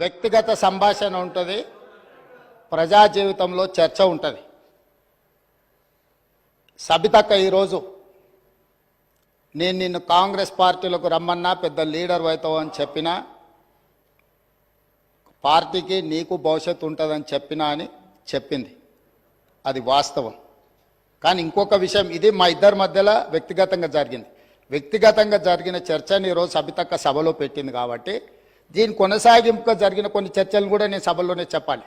వ్యక్తిగత సంభాషణ ఉంటుంది, ప్రజా జీవితంలో చర్చ ఉంటుంది. సబితక్క ఈరోజు నేను నిన్ను కాంగ్రెస్ పార్టీలకు రమ్మన్నా పెద్ద లీడర్ అవుతావు అని చెప్పినా, పార్టీకి నీకు భవిష్యత్తు ఉంటుందని చెప్పినా అని చెప్పింది. అది వాస్తవం. కానీ ఇంకొక విషయం, ఇది మా ఇద్దరి మధ్యలో వ్యక్తిగతంగా జరిగింది. వ్యక్తిగతంగా జరిగిన చర్చని ఈరోజు సబితక్క సభలో పెట్టింది కాబట్టి దీని కొనసాగింపుగా జరిగిన కొన్ని చర్చలు కూడా నేను సభలోనే చెప్పాలి.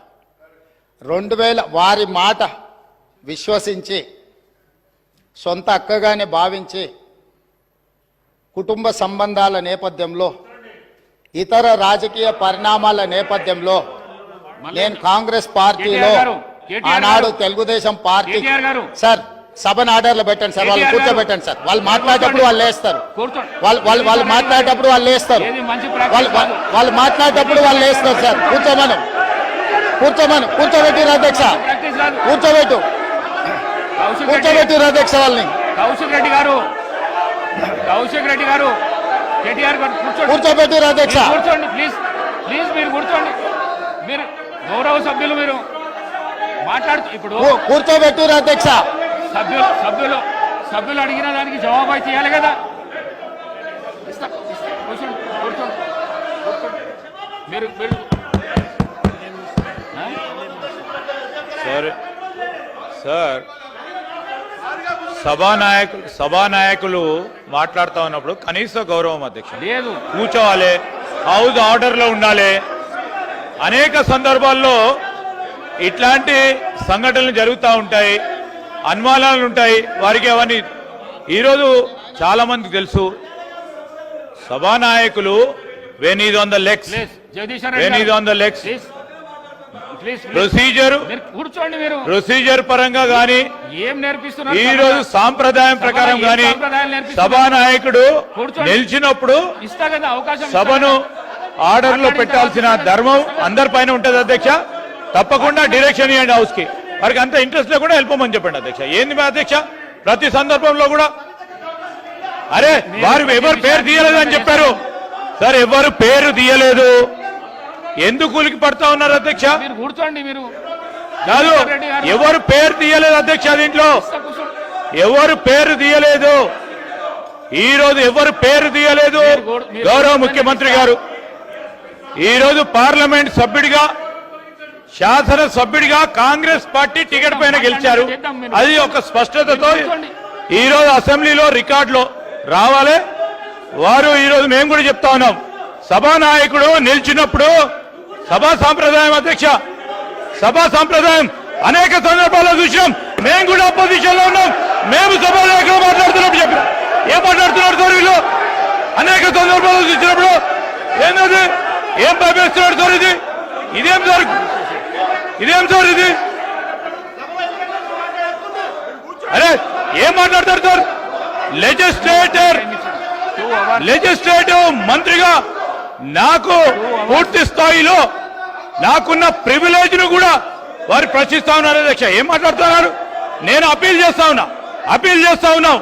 2000 వారి మాట విశ్వసించి సొంత అక్కగానే భావించి కుటుంబ సంబంధాల నేపథ్యంలో ఇతర రాజకీయ పరిణామాల నేపథ్యంలో నేను కాంగ్రెస్ పార్టీలో ఆనాడు తెలుగుదేశం పార్టీ సార్ సభను ఆర్డర్లో పెట్టండి సార్, వాళ్ళు కూర్చోబెట్టండి సార్. వాళ్ళు మాట్లాడేటప్పుడు వాళ్ళు లేస్తారు, వాళ్ళు మాట్లాడేటప్పుడు వాళ్ళు లేస్తారు, వాళ్ళు మాట్లాడేటప్పుడు వాళ్ళు లేస్తారు సార్. కూర్చోబెట్టిరు అధ్యక్ష, కూర్చోబెట్టిరు అధ్యక్ష వాళ్ళని. కౌశిక్ రెడ్డి గారు కేటీఆర్ గారు కూర్చోబెట్టిరు అధ్యక్ష. కూర్చోండి ప్లీజ్, మీరు కూర్చోండి. మీరు గౌరవ సభ్యులు, మీరు మాట్లాడుతూ ఇప్పుడు కూర్చోబెట్టిరు అధ్యక్ష. సభ్యులు అడిగిన దానికి జవాబు అయితే ఇవ్వాలి కదా. కూర్చోండి. మీరు సార్ సభానాయకులు మాట్లాడుతూ ఉన్నప్పుడు కనీస గౌరవం అధ్యక్ష లేదు, కూర్చోవాలి, హౌస్ ఆర్డర్లో ఉండాలి. అనేక సందర్భాల్లో ఇట్లాంటి సంఘటనలు జరుగుతూ ఉంటాయి, అనుమానాలు ఉంటాయి వారికి. అవన్నీ ఈరోజు చాలా మందికి తెలుసు. సభానాయకులు when is on the legs procedure పరంగా గాని ఈ రోజు సాంప్రదాయం ప్రకారం గాని సభానాయకుడు నిలిచినప్పుడు సభను ఆర్డర్ లో పెట్టాల్సిన ధర్మం అందరిపైన ఉంటది అధ్యక్ష. తప్పకుండా డైరెక్షన్ ఇవ్వండి హౌస్ కి. వారికి అంత ఇంట్రెస్ట్ లో కూడా వెళ్ళిపోమని చెప్పండి అధ్యక్ష. ఏంది మా అధ్యక్ష ప్రతి సందర్భంలో కూడా అరే వారు ఎవరు పేరు తీయలేదు అని చెప్పారు సార్, ఎవరు పేరు తీయలేదు, ఎందుకు కూలికి పడతా ఉన్నారు అధ్యక్ష? కూర్చోండి. మీరు కాదు, ఎవరు పేరు తీయలేదు అధ్యక్ష, దీంట్లో ఎవరు పేరు తీయలేదు. ఈ రోజు ఎవరు పేరు తీయలేదు. గౌరవ ముఖ్యమంత్రి గారు ఈ రోజు పార్లమెంట్ సభ్యుడిగా, శాసన సభ్యుడిగా కాంగ్రెస్ పార్టీ టికెట్ పైన గెలిచారు. అది ఒక స్పష్టతతో ఈ రోజు అసెంబ్లీలో రికార్డులో రావాలి. వారు ఈ రోజు మేము కూడా చెప్తా ఉన్నాం, సభానాయకుడు నిలిచినప్పుడు సభా సాంప్రదాయం అధ్యక్ష, సభా సాంప్రదాయం అనేక సందర్భాల్లో చూసినాం. మేము కూడా అపోజిషన్ లో ఉన్నాం, మేము సభానాయకులు మాట్లాడుతున్నప్పుడు చెప్పిన ఏం మాట్లాడుతున్నారు సార్ వీళ్ళు? అనేక సందర్భాల్లో చూసినప్పుడు ఏంటది, ఏం భయపేస్తున్నాడు సార్? ఇదేం సార్ ఇది? అరే ఏం మాట్లాడతారు సార్? లెజిస్లేటివ్ మంత్రిగా నాకు పూర్తి స్థాయిలో నాకున్న ప్రివిలేజ్ ను కూడా వారు ప్రశ్నిస్తా ఉన్నారు అధ్యక్ష. ఏం మాట్లాడుతున్నారు? నేను అప్పీల్ చేస్తా ఉన్నాం.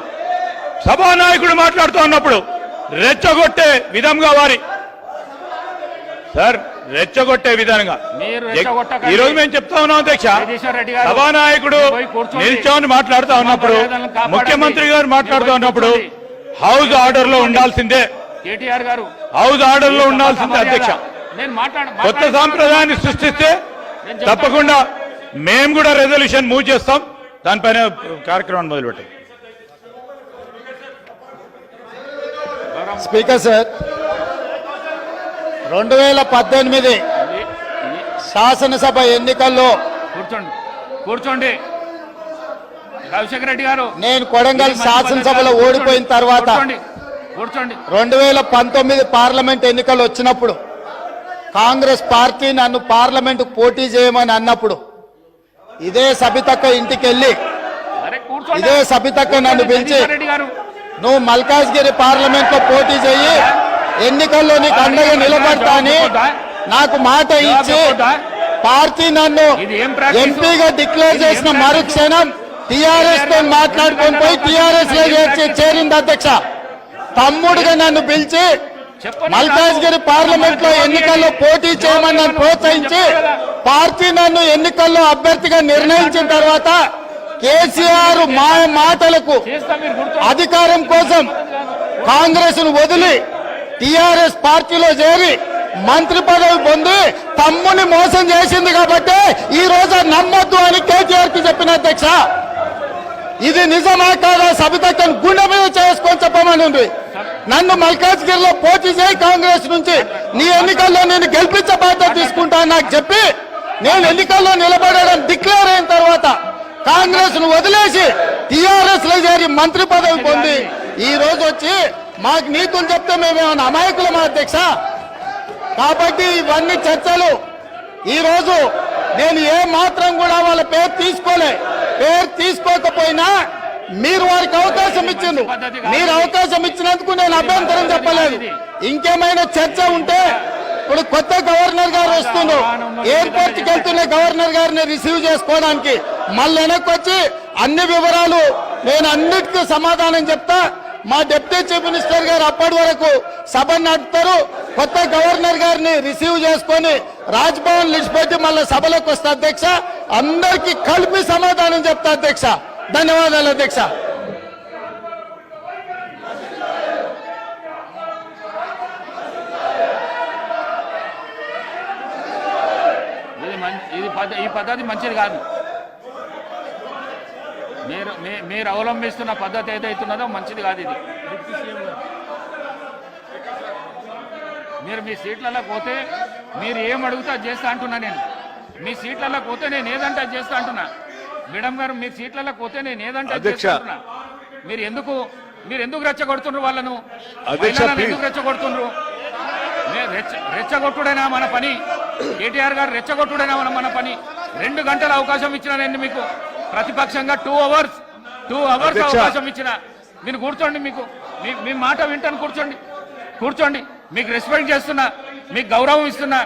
సభానాయకుడు మాట్లాడుతూ ఉన్నప్పుడు రెచ్చగొట్టే విధంగా రెచ్చగొట్టే విధంగా ఈ రోజు మేము చెప్తా ఉన్నాం అధ్యక్ష. సభానాయకుడు నిల్చొని మాట్లాడుతూ ఉన్నప్పుడు, ముఖ్యమంత్రి గారు మాట్లాడుతూ ఉన్నప్పుడు హౌస్ ఆర్డర్ లో ఉండాల్సిందే, కేటీఆర్ గారు హౌస్ ఆర్డర్ లో ఉండాల్సిందే అధ్యక్ష. కొత్త సాంప్రదాయాన్ని సృష్టిస్తే తప్పకుండా మేము కూడా రెజల్యూషన్ మూవ్ చేస్తాం, దానిపైన కార్యక్రమాన్ని మొదలుపెట్టాం. స్పీకర్ సార్, 2018 శాసనసభ ఎన్నికల్లో కూర్చోండి కౌశిక్ రెడ్డి గారు, నేను కొడంగల్ శాసనసభలో ఓడిపోయిన తర్వాత 2019 పార్లమెంట్ ఎన్నికలు వచ్చినప్పుడు కాంగ్రెస్ పార్టీ నన్ను పార్లమెంటుకు పోటీ చేయమని అన్నప్పుడు ఇదే సబితక్క ఇంటికి వెళ్ళి ఇదే సబితక్క నన్ను పిలిచి నువ్వు మల్కాజ్గిరి పార్లమెంట్ లో పోటీ చేయి, ఎన్నికల్లో నీకు అండగా నిలబడతా అని నాకు మాట ఇచ్చి పార్టీ నన్ను ఎంపీగా డిక్లేర్ చేసిన మరుక్షణం టీఆర్ఎస్ తో మాట్లాడుకొని పోయి టీఆర్ఎస్ లో చేరింది అధ్యక్ష. తమ్ముడుగా నన్ను పిలిచి చెప్పండి. మల్కాజ్గిరి పార్లమెంట్ లో ఎన్నికల్లో పోటీ చేయమని నన్ను ప్రోత్సహించి పార్టీ నన్ను ఎన్నికల్లో అభ్యర్థిగా నిర్ణయించిన తర్వాత కేసీఆర్ మాటలకు చేస్తా మీరు గుర్తు అధికారం కోసం కాంగ్రెస్ ను వదిలి టిఆర్ఎస్ పార్టీలో చేరి మంత్రి పదవి పొంది తమ్ముని మోసం చేసింది కాబట్టి ఈ రోజు నమ్మొద్దు అని కేటీఆర్ కి చెప్పిన అధ్యక్ష. ఇది నిజమా కాదా సబితక్కను గుండె మీద చేసుకొని చెప్పమని ఉంది. నన్ను మల్కాజ్గిరిలో పోటీ చేయి కాంగ్రెస్ నుంచి, నీ ఎన్నికల్లో నేను గెలిపించే బాధ్యత తీసుకుంటా నాకు చెప్పి నేను ఎన్నికల్లో నిలబడడం డిక్లేర్ అయిన తర్వాత కాంగ్రెస్ ను వదిలేసి టిఆర్ఎస్ లో చేరి మంత్రి పదవి పొంది ఈ రోజు వచ్చి మాకు నీతులు చెప్తే మేమేమన్నా అమాయకులమా అధ్యక్ష? కాబట్టి ఇవన్నీ చర్చలు. ఈ రోజు నేను ఏ మాత్రం కూడా వాళ్ళ పేరు తీసుకోకపోయినా మీరు వారికి అవకాశం ఇచ్చిండ్రు. మీరు అవకాశం ఇచ్చినందుకు నేను అభ్యంతరం చెప్పలేదు. ఇంకేమైనా చర్చ ఉంటే ఇప్పుడు కొత్త గవర్నర్ గారు వస్తున్నారు, ఎయిర్పోర్ట్ కి వెళ్తున్న గవర్నర్ గారిని రిసీవ్ చేసుకోవడానికి మళ్ళీ వెనక్కి వచ్చి అన్ని వివరాలు నేను అన్నిటికీ సమాధానం చెప్తా. మా డిప్యూటీ చీఫ్ మినిస్టర్ గారు అప్పటి వరకు సభ నడుపుతారు. కొత్త గవర్నర్ గారిని రిసీవ్ చేసుకొని రాజ్భవన్ లిస్ట్ పెట్టి మళ్ళీ సభలోకి వస్తా అధ్యక్ష. అందరికీ కలిపి సమాధానం చెప్తా అధ్యక్ష. ధన్యవాదాలు అధ్యక్ష. ఈ పద్ధతి మంచిది కాదు. మీరు అవలంబిస్తున్న పద్ధతి ఏదైతున్నదో మంచిది కాదు. ఇది మీరు మీ సీట్లలో పోతే మీరు ఏం అడుగుతా చేస్తా అంటున్నా. నేను మీ సీట్లలో పోతే నేను ఏదంటే చేస్తా అంటున్నా. మేడం గారు మీ సీట్లలో పోతే నేను ఏదంటే చేస్తా అంటున్నా. మీరు ఎందుకు రెచ్చగొడుతుండ్రు వాళ్ళను? ఎందుకు రెచ్చగొడుతుండ్రు? రెచ్చగొట్టుడైనా మన పని. కేటీఆర్ గారు రెచ్చగొట్టుడైనా మన పని. 2 గంటల అవకాశం ఇచ్చినా నేను మీకు ప్రతిపక్షంగా 2 అవర్స్ అవకాశం ఇచ్చిన. మీరు కూర్చోండి, మీ మాట వింటాను. కూర్చోండి. మీకు రెస్పెక్ట్ చేస్తున్నా, మీకు గౌరవం ఇస్తున్నా,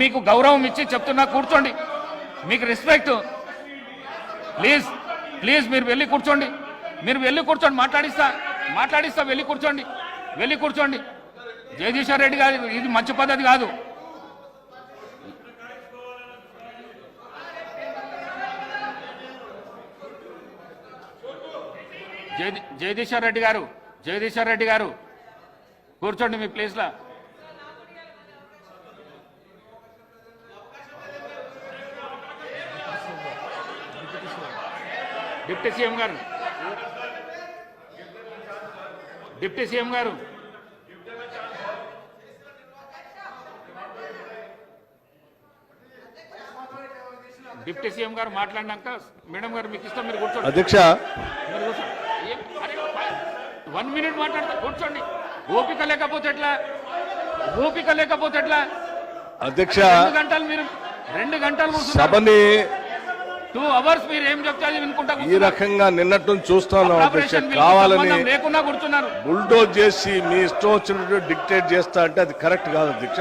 మీకు గౌరవం ఇచ్చి చెప్తున్నా. కూర్చోండి, మీకు రెస్పెక్ట్. ప్లీజ్ మీరు వెళ్ళి కూర్చోండి. మాట్లాడిస్తా. వెళ్ళి కూర్చోండి. జగదీశ్వర్ రెడ్డి గారు ఇది మంచి పద్ధతి కాదు. జగదీశ్వర్ రెడ్డి గారు కూర్చోండి మీ ప్లేస్లో. డిప్యూటీ సీఎం గారు డిప్యూటీ సీఎం గారు మాట్లాడినాక మేడం గారు మీకు ఇష్టం మీరు కూర్చోండి. అధ్యక్ష 1 మినిట్ మాట్లాడతా. కూర్చోండి. ఓపిక లేకపోతే ఎట్లా అధ్యక్ష? 2 గంటలు మీరు 2 గంటలు సభని 2 అవర్స్ మీరు ఏం చెప్తారు వినుకుంటా ఈ రకంగా నిన్నట్టు చూస్తాను అధ్యక్ష. కావాలని లేకుండా కూర్చున్నారు. బుల్డోజ్ చేసి మీ ఇష్టం వచ్చినట్టు డిక్టేట్ చేస్తా అంటే అది కరెక్ట్ కాదు అధ్యక్ష.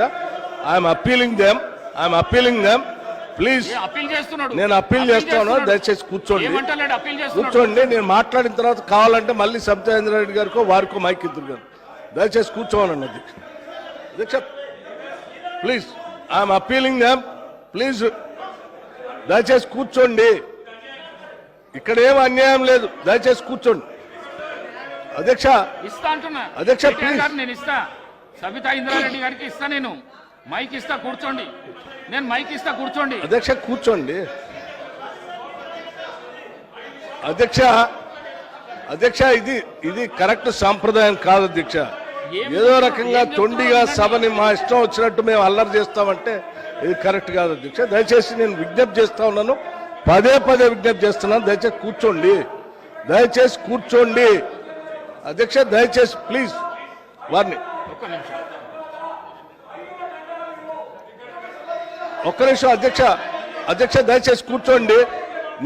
I'm appealing them please. నేను అప్పీల్ చేస్తాను. దయచేసి కూర్చోండి. నేను మాట్లాడిన తర్వాత కావాలంటే మళ్ళీ సబితా రెడ్డి గారికో వారికో మైక్ ఇద్దరు గారు దయచేసి కూర్చోవాలండి అధ్యక్ష. Please I'm appealing them. Please దయచేసి కూర్చోండి. ఇక్కడ ఏం అన్యాయం లేదు. దయచేసి కూర్చోండి అధ్యక్ష. అధ్యక్ష ప్లీజ్. నేను ఇస్తా. సబితా ఇంద్రారెడ్డి గారికి ఇస్తా. నేను మైక్ ఇస్తా. కూర్చోండి. అధ్యక్ష కూర్చోండి. అధ్యక్ష ఇది కరెక్ట్ సాంప్రదాయం కాదు అధ్యక్ష. ఏదో రకంగా తొండిగా సభని మా ఇష్టం వచ్చినట్టు మేము అల్లరి చేస్తామంటే ఇది కరెక్ట్ కాదు అధ్యక్ష. దయచేసి నేను విజ్ఞప్తి చేస్తా ఉన్నాను, పదే విజ్ఞప్తి చేస్తున్నాను. దయచేసి కూర్చోండి అధ్యక్ష. దయచేసి ప్లీజ్ వారిని ఒక్క నిమిషం అధ్యక్ష దయచేసి కూర్చోండి.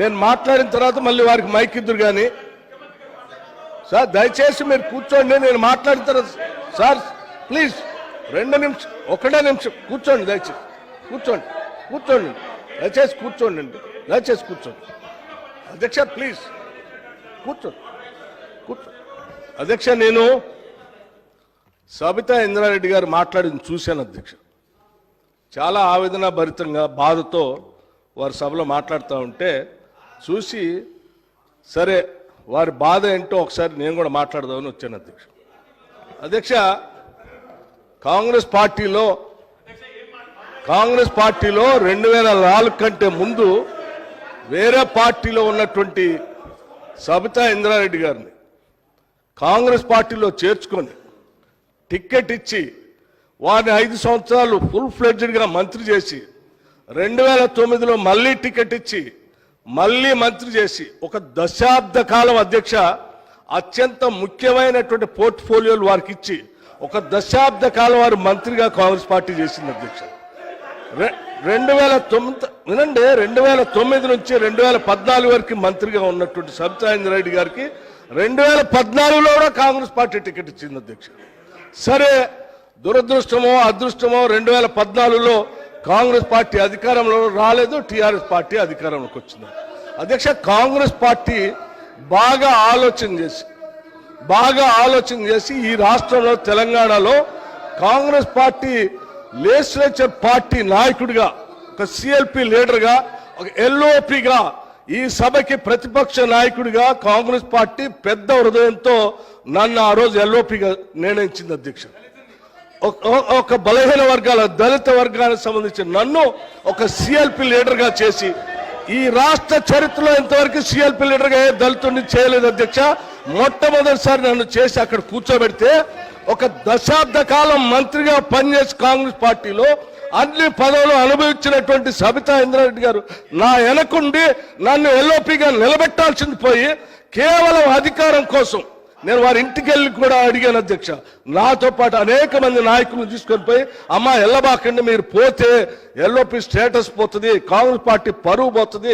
నేను మాట్లాడిన తర్వాత మళ్ళీ వారికి మైక్ ఇద్దరు కానీ. సార్ దయచేసి మీరు కూర్చోండి. నేను మాట్లాడిన తర్వాత సార్ ప్లీజ్ 2 నిమిషం 1 నిమిషం కూర్చోండి. దయచేసి కూర్చోండి. దయచేసి కూర్చోండి. అధ్యక్ష ప్లీజ్ కూర్చోండి. అధ్యక్ష సబితా ఇంద్రారెడ్డి గారు మాట్లాడింది చూశాను అధ్యక్ష. చాలా ఆవేదన భరితంగా బాధతో వారి సభలో మాట్లాడుతూ ఉంటే చూసి సరే వారి బాధ ఏంటో ఒకసారి నేను కూడా మాట్లాడదామని వచ్చాను అధ్యక్ష. అధ్యక్ష, కాంగ్రెస్ పార్టీలో 2004 కంటే ముందు వేరే పార్టీలో ఉన్నటువంటి సబితా ఇంద్రారెడ్డి గారిని కాంగ్రెస్ పార్టీలో చేర్చుకొని టిక్కెట్ ఇచ్చి వారిని 5 సంవత్సరాలు ఫుల్ ఫ్లెడ్జ్డ్గా మంత్రి చేసి 2009లో మళ్ళీ టికెట్ ఇచ్చి మళ్ళీ మంత్రి చేసి ఒక దశాబ్ద కాలం అధ్యక్ష అత్యంత ముఖ్యమైనటువంటి పోర్ట్ఫోలియోలు వారికి ఇచ్చి ఒక దశాబ్ద కాలం వారు మంత్రిగా కాంగ్రెస్ పార్టీ చేసింది అధ్యక్ష. 2009 వినండి, 2009 నుంచి 2014 వరకు మంత్రిగా ఉన్నటువంటి సబితా ఇంద్రారెడ్డి గారికి 2014లో కూడా కాంగ్రెస్ పార్టీ టికెట్ ఇచ్చింది అధ్యక్ష. సరే, దురదృష్టమో అదృష్టమో 2014లో కాంగ్రెస్ పార్టీ అధికారంలో రాలేదు, టీఆర్ఎస్ పార్టీ అధికారంలోకి వచ్చింది అధ్యక్ష. కాంగ్రెస్ పార్టీ బాగా ఆలోచన చేసి ఈ రాష్ట్రంలో తెలంగాణలో కాంగ్రెస్ పార్టీ లెజిస్లేచర్ పార్టీ నాయకుడిగా, ఒక సిఎల్పి లీడర్గా, ఒక ఎల్ఓపిగా, ఈ సభకి ప్రతిపక్ష నాయకుడిగా కాంగ్రెస్ పార్టీ పెద్ద హృదయంతో నన్ను ఆ రోజు ఎల్ఓపిగా నిర్ణయించింది అధ్యక్ష. ఒక బలహీన వర్గాల దళిత వర్గానికి సంబంధించిన నన్ను ఒక సిఎల్పి లీడర్గా చేసి ఈ రాష్ట్ర చరిత్రలో ఇంతవరకు సిఎల్పి లీడర్గా ఏ దళితుడిని చేయలేదు అధ్యక్ష. మొట్టమొదటిసారి నన్ను చేసి అక్కడ కూర్చోబెడితే ఒక దశాబ్ద కాలం మంత్రిగా పనిచేసి కాంగ్రెస్ పార్టీలో అన్ని పదవులు అనుభవించినటువంటి సబితా ఇంద్రారెడ్డి గారు నా వెనకుండి నన్ను ఎల్ఓపిగా నిలబెట్టాల్సింది పోయి కేవలం అధికారం కోసం నేను వారి ఇంటికి వెళ్ళి కూడా అడిగాను అధ్యక్ష. నాతో పాటు అనేక మంది నాయకులను తీసుకొని పోయి అమ్మా ఎల్లబాకండి, మీరు పోతే ఎల్ఓపి స్టేటస్ పోతుంది, కాంగ్రెస్ పార్టీ పరువు పోతుంది,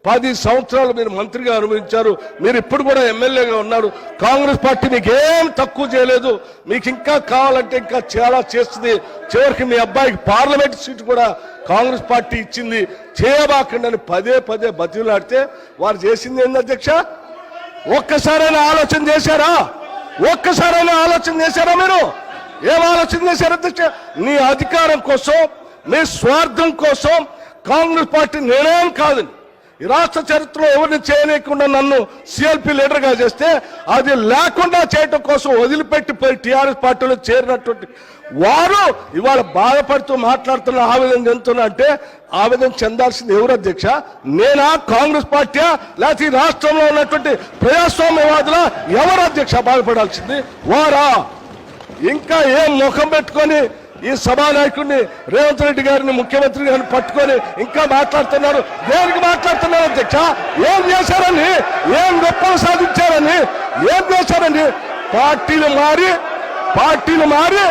10 సంవత్సరాలు మీరు మంత్రిగా అనుభవించారు, మీరు ఇప్పుడు కూడా ఎమ్మెల్యేగా ఉన్నారు, కాంగ్రెస్ పార్టీ మీకు ఏం తక్కువ చేయలేదు, మీకు ఇంకా కావాలంటే ఇంకా చాలా చేస్తుంది, చివరికి మీ అబ్బాయికి పార్లమెంట్ సీటు కూడా కాంగ్రెస్ పార్టీ ఇచ్చింది, చేయబాకండి అని పదే బతిలాడితే వారు చేసింది ఏంది అధ్యక్ష? ఒక్కసారైనా ఆలోచన చేశారా? మీరు ఏం ఆలోచన చేశారు అధ్యక్ష? నీ అధికారం కోసం, మీ స్వార్థం కోసం కాంగ్రెస్ పార్టీ నిర్ణయం కాదని ఈ రాష్ట్ర చరిత్రలో ఎవరిని చేయలేకుండా నన్ను సిఎల్పి లీడర్గా చేస్తే అది లేకుండా చేయటం కోసం వదిలిపెట్టిపోయి టీఆర్ఎస్ పార్టీలో చేరినటువంటి వారు ఇవాళ బాధపడుతూ మాట్లాడుతున్న ఆవేదన చెందుతున్నా అంటే ఆవేదన చెందాల్సింది ఎవరు అధ్యక్ష? నేనా, కాంగ్రెస్ పార్టీయా, లేకపోతే ఈ రాష్ట్రంలో ఉన్నటువంటి ప్రజాస్వామ్యవాదుల? ఎవరు అధ్యక్ష బాధపడాల్సింది? వారా? ఇంకా ఏం ముఖం పెట్టుకొని ఈ సభానాయకుడిని రేవంత్ రెడ్డి గారిని, ముఖ్యమంత్రి గారిని పట్టుకొని ఇంకా మాట్లాడుతున్నారు? దేనికి మాట్లాడుతున్నారు అధ్యక్ష? ఏం చేశారని, ఏం గొప్పలు సాధించారని, ఏం చేశారని? పార్టీలు మారి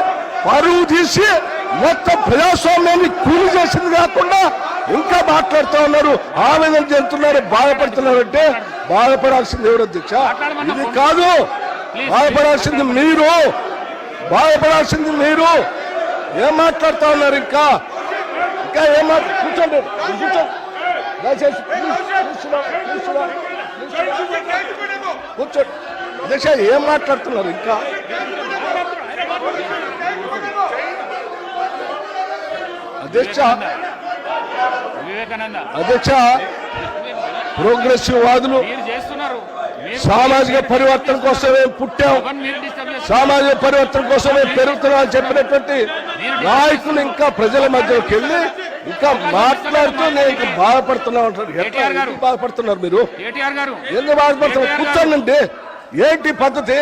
పరువు తీసి మొత్తం ప్రజాస్వామ్యాన్ని కూలి చేసింది కాకుండా ఇంకా మాట్లాడుతూ ఉన్నారు, ఆవేదన చెందుతున్నారు, బాధపడుతున్నారంటే బాధపడాల్సింది ఎవరు అధ్యక్ష? ఇది కాదు, బాధపడాల్సింది మీరు. ఏం మాట్లాడుతూ ఉన్నారు? ఇంకా ఏం కూర్చోండి, దయచేసి కూర్చోండి అధ్యక్ష. ఏం మాట్లాడుతున్నారు ఇంకా? అధ్యక్ష, ప్రోగ్రెసివ్ వాదులు సామాజిక పరివర్తన కోసమే పుట్టాం, సామాజిక పరివర్తన కోసమే పెరుగుతున్నాం అని చెప్పినటువంటి నాయకులు ఇంకా ప్రజల మధ్యలోకి వెళ్ళి ఇంకా మాట్లాడుతూ నేను ఇంకా బాధపడుతున్నా అంటారు. ఎందుకు బాధపడుతున్నారు మీరు? ఎందుకు బాధపడుతున్నారు? కూర్చోండి. ఏంటి పద్ధతి?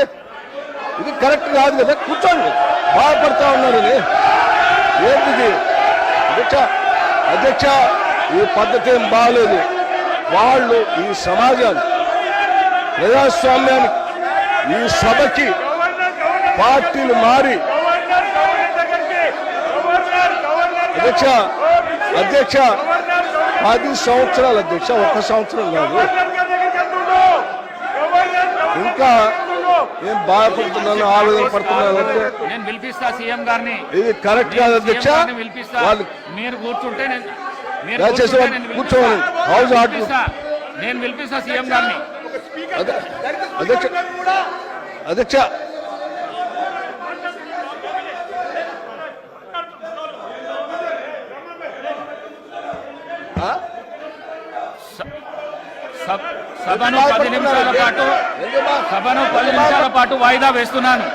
ఇది కరెక్ట్ కాదు కదా. కూర్చోండి. బాధపడుతూ ఉన్నారని ఏంటిది అధ్యక్ష? ఈ పద్ధతి ఏం బాగలేదు. వాళ్ళు ఈ సమాజాన్ని, ప్రజాస్వామ్యానికి, ఈ సభకి పార్టీలు మారి అధ్యక్ష 10 సంవత్సరాలు అధ్యక్ష, 1 సంవత్సరం కాదు. ఇంకా ఏం బాధపడుతున్నాను, ఆవేదన పడుతున్నాను అంటే నేను పిలిపిస్తా సీఎం గారిని. ఇది కరెక్ట్ కాదు అధ్యక్ష. వాళ్ళు మీరు కూర్చుంటే కూర్చోవాలి. హౌస్ నేను పిలిపిస్తా సీఎం గారిని. అధ్యక్ష సభను 10 నిమిషాల పాటు వాయిదా వేస్తున్నాను.